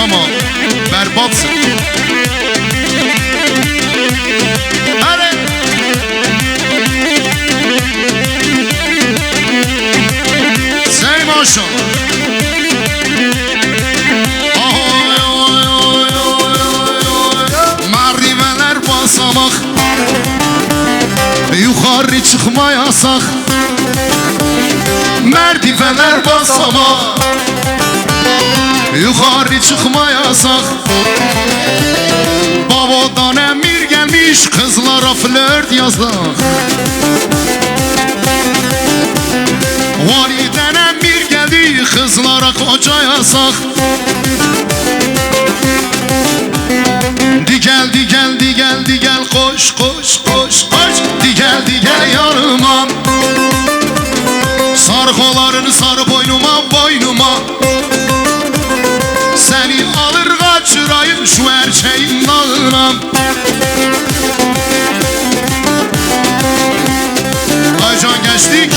ama berbatsın. Hadi. Say maşallah. Merdivenler basamak, yukarı çıkma yasak. Merdivenler basamak, yukarı çıkma yasak. Babadan emir gelmiş, kızlara flört yasak. Validen emir geldi, kızlara koca yasak. Digel digel digel digel koş koş koş koş. Digel digel yanıma, sar kollarını sar boynuma boynuma. Seni alır kaçırayım şu erkeğin dağına. Aycan geçtik.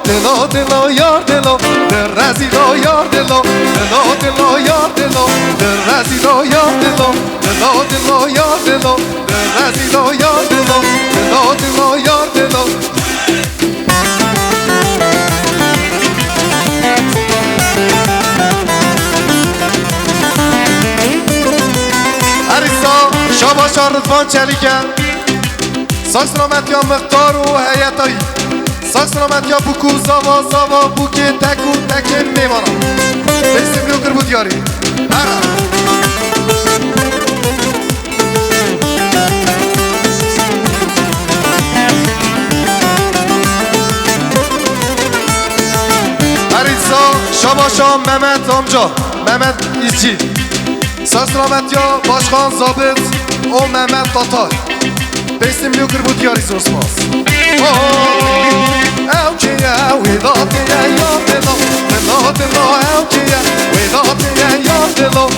Delo, delo, yar delo, de razilo, yar delo, delo, delo, yar delo, de razilo, yar delo, delo, delo, yar delo, de razilo, yar delo, delo, delo, yar delo. Arisa, şabaşa Rıdvan Çeliken, Saksramet ya Mıhtar u heyetayı. Saksramet ya buku zava zava buke teku teke mevana. Besim yokur bu diyarı. Hara. Arisa Şabaşa Mehmet amca, Mehmet İzci. Saksramet ya Başkan Zabit o Mehmet Tatar. Besim yokur bu diyarı Osmaz. Elçiye Vedat'ya yardelo, Vedat'la elçiye Vedat'ya yardelo,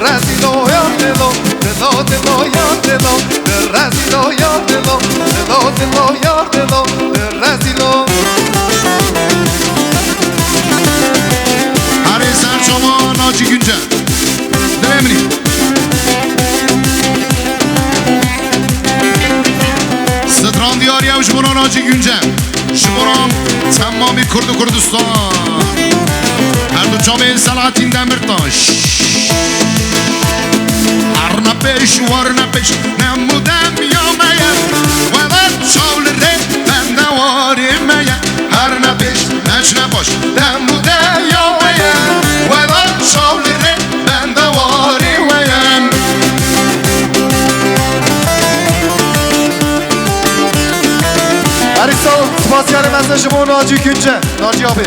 Rezilo yardelo, Vedat'la yardelo, Rezilo yardelo, Vedat'la yardelo, Rezilo. Hadi Serçoğlu Naci Güncel Demri. Sıdran diyar ya Jumura Naci Güncel. Jumuram tamamı Kurdu Kurdistan. Erdo Çabe Selahattin Demirtaş. Arna peş varna peş ne mudem yamaya. Vedat çavlere ben de varimaya. Arna peş neçne boş ne mudem yamaya. Vedat çavlere ben de varimaya. Arisa spasyali mesajı bu Naci Günce, Naci abi.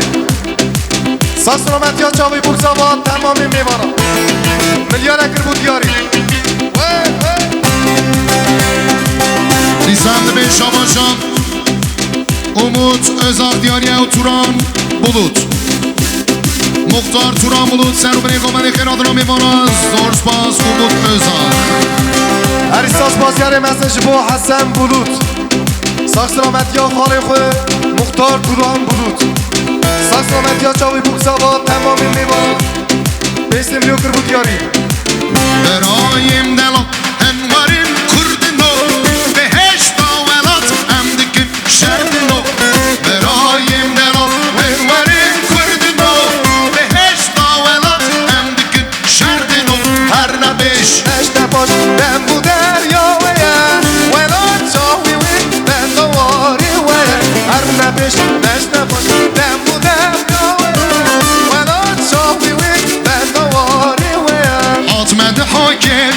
Saksramet ya çavi bu zaman tamamı mevana. Milyar ekir bu diyarı. Lisanlı Bey Şabaşan Umut Özal Diyarı'ya oturan Bulut Muhtar Turan Bulut Serubine Komedi Kıradına Mimana Zor Spas Umut Özal. Arisa spasyali mesajı bu Hasan Bulut. Saksramet ya Halifı Muhtar Turan Bulut. Saksramet ya çavi bu zaman tamamı mevana. Besim yokur bu diyarı. Berayim delo envarim kurdino Beheşta velat emdikim şerdino. Berayim delo envarim kurdino Beheşta velat emdikim şerdino. Her ne beş Neşte boş ben bu deryaya. Velat çavi ben de varı vere. Her ne beş neşte boş ben bu deryaya. Velat çavi ben de varı vere. Atmedi hakim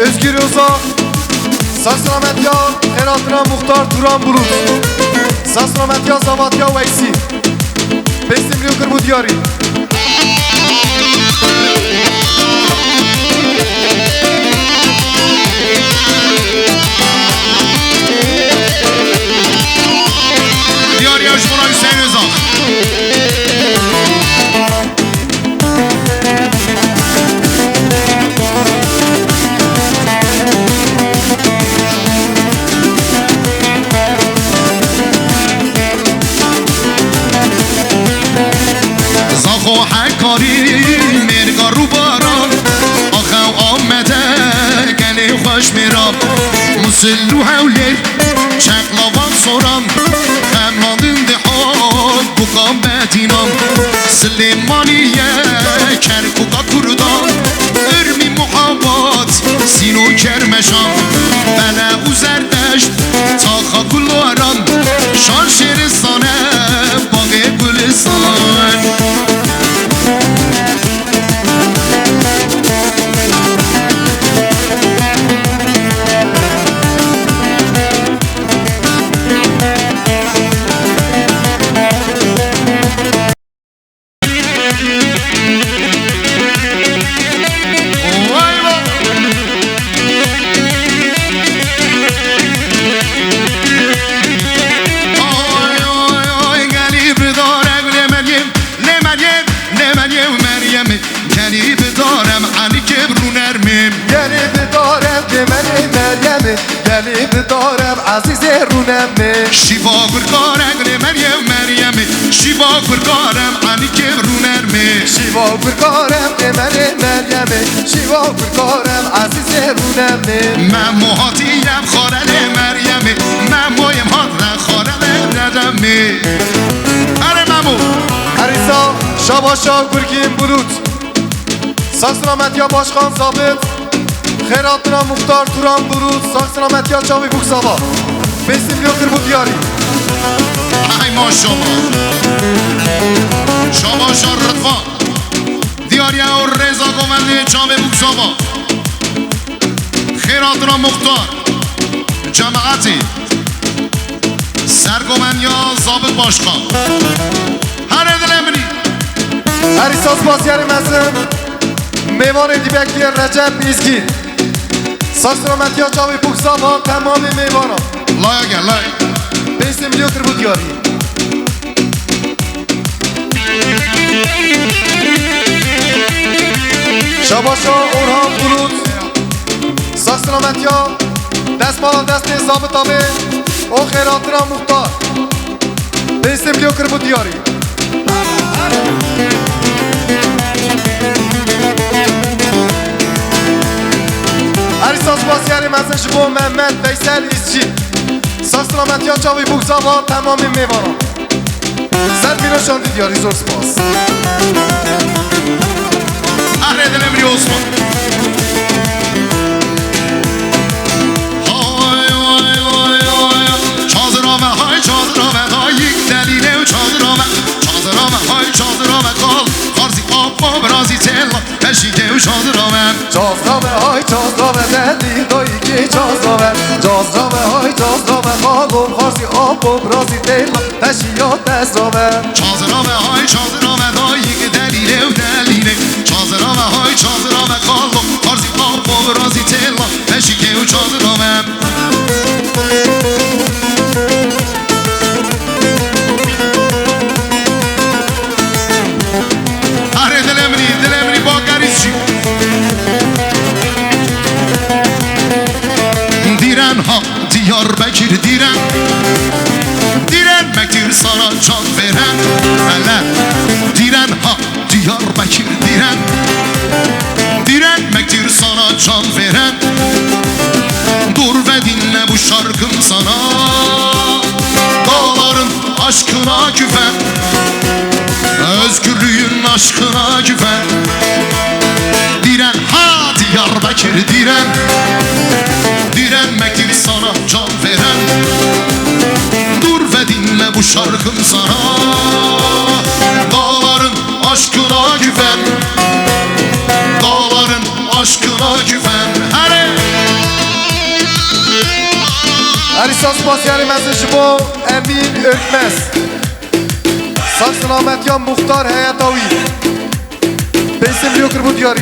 Özgür Uzak Saksınamet ya Heratına Muhtar Turan Bulut Saksınamet ya Zavat ya Veysi Bestimli Ukır bu diyarı Diyar Yaşmura Hüseyin Özak. زاخو حکاری مرگا رو باران آخو آمده گلی خوش میرام مسلو حولی چقلاوان سوران خملاندن دهان بکام بدینام سلیمانیه کرکوکا کردان ارمی محابات سینو کرمشان بله و زردشت تاخا گلواران شان شیرستانه باغ گلستان گلی بدارم علی کبرو نرمیم گلی بدارم جملی مریمی گلی بدارم عزیز رونمی شیوا گرگارم مریم شیوا گرگارم علی کبرو نرمیم شیوا برگارم جملی مریمی شیوا برگارم عزیز رونمی من موهاتیم خارل مریم من مویم هات خارل ندمی اره ممو عریسا شاباشا گرگین بلوت Saksınamet ya Başkan Zabit Xeyratına Muhtar Turan Bulut Saksınamet ya Çavi Buksava Besim yoktur bu diyarı ای ماشاءالله شاباشا رضا دیاریا و رضا گوندی جام بوکساوا خیراتنا مختار جماعتی سرگومن یا ضابط باشخان هر دلمنی عریساس بازیاری مزم میوان دیبکلی رجب میزگین Saksınamet ya Çavi Buksava Tamamı meyvana لایه گل لایه Besim yoktur bu diyarı Şabaşa Orhan Bulut Saksınamet ya Destmala desti Zabit abi O Xeyratına Muhtar Besim yoktur bu diyarı Arisas basiyari mesajı bu Mehmet Veysel İzci Saksınamet ya Çavi Buksava Tamamı meyvana Serpino şandı diyarı zor spas اهل دلمنی عثمان های های های های چادرامه های چادرامه های یک دلیله و چادرامه چادرامه های چادرامه کال خارزی آب و برازی تلا تشیده و چادرامه Cazrame hay cazrame deli dayı ki cazrame Cazrame hay cazrame kalım harsi abom razi deyla Teşiyat tezrame چادرامه های چادرامه های یک دلیله و دلیله چادرامه های چادرامه کال خارزی آب و برازی تلا تشیده و چادرامه اره دلمنی با گریزی دیرن ها دیار بکیر دیرن مکتیر سارا جان برن بله دیرن ها دیار بکیر دیرن مکتیر سارا جان برن dur ve dinle bu şarkım sana dağların aşkına güven özgürlüğün aşkına güven diren ha Diyarbakır direnmektir sana can veren dur ve dinle bu şarkım sana dağların aşkına güven dağların aşkına güven. Hadi Arisa spasiyeli mesajı bu Emin Ökmez. Sağ selamet ya Muhtar Hayatavi. Besim Liyokır bu diyarı.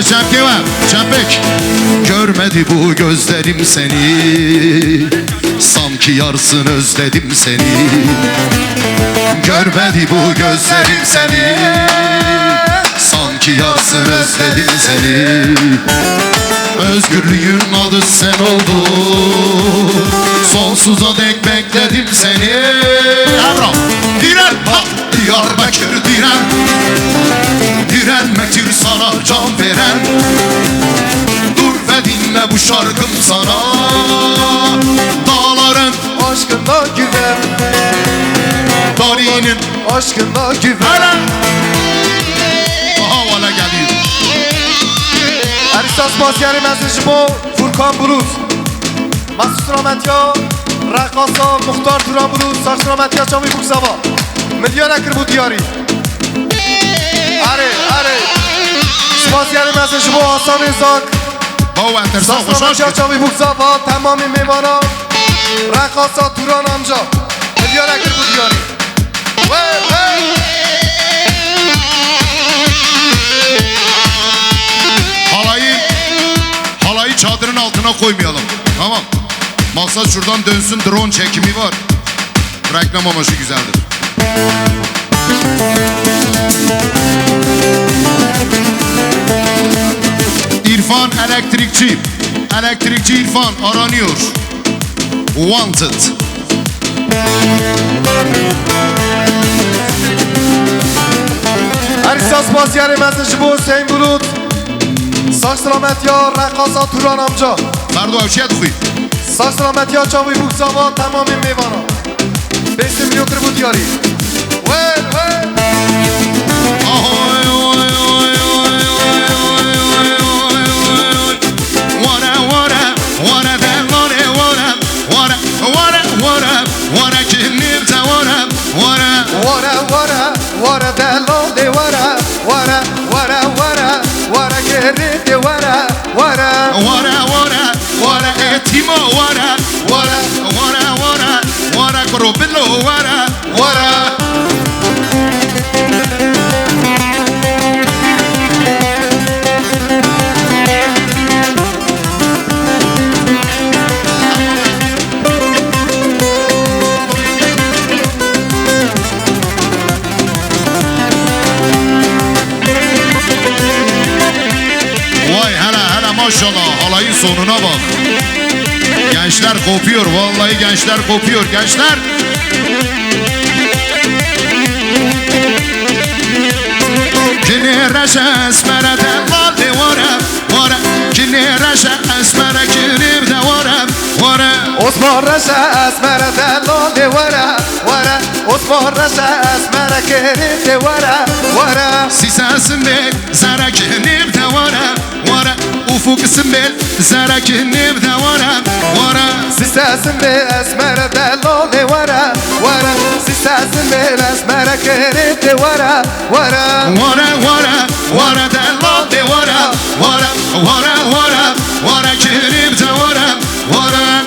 Çapke var, çapek. Görmedi bu gözlerim seni, sanki yarsın özledim seni. Görmedi bu gözlerim seni, sanki yarsın özledim seni. Özgürlüğün adı sen oldun, sonsuza dek bekledim seni. Yavrum, diren, ha, Diyarbakır diren. Direnmektir sana can veren. Dur ve dinle bu şarkım sana. Dağların aşkında güven, Dari'nin aşkında güven. Aha valla geliyor. Arisa spasiyeli mesajı bu Furkan Bulut. Mahsus Rahmetya Rakasa Muhtar Turan Bulut. Sağ Rahmetya Çavi Buksava. Milyon ekir bu diyarı. Are spasiyeli mesajı bu Hasan İzak. Baba enteresan Sağ hoş Rahmetya geldin. Çavi Buksava. Tamamı meyvana Rakasa Turan amca. Milyon ekir bu diyarı. Halayı çadırın altına koymayalım. Tamam. Maksat şuradan dönsün, drone çekimi var. Reklam amaçlı güzeldir. İrfan elektrikçi. Elektrikçi İrfan aranıyor. Wanted. Arisa spasiyeli mesajı bu Hüseyin Bulut. Sağ selamet ya Rakasa Turan amca. Ferdo evşiye tıkıyı. Sağ selamet ya Çavi Buksava. Tamamı meyvana. Besim Liyokır bu diyarı. Wara delode wara wara wara wara wara geride wara wara Wara etimo wara korobelo wara. Maşallah halayın sonuna bak. Gençler kopuyor, vallahi gençler kopuyor. Gençler. Kinereşe esmere de valde vara. Kinereşe esmere kirib de vara. Osman Reşe esmere de lode wara Osman Reşe esmere kiride wara Sisesin bel, zara kirib de vara. Ufuk isim bel, zara kirib de vara. Sisesin be esmere de lode wara Sisesin be esmere kiride wara De lode vara kirib de vara.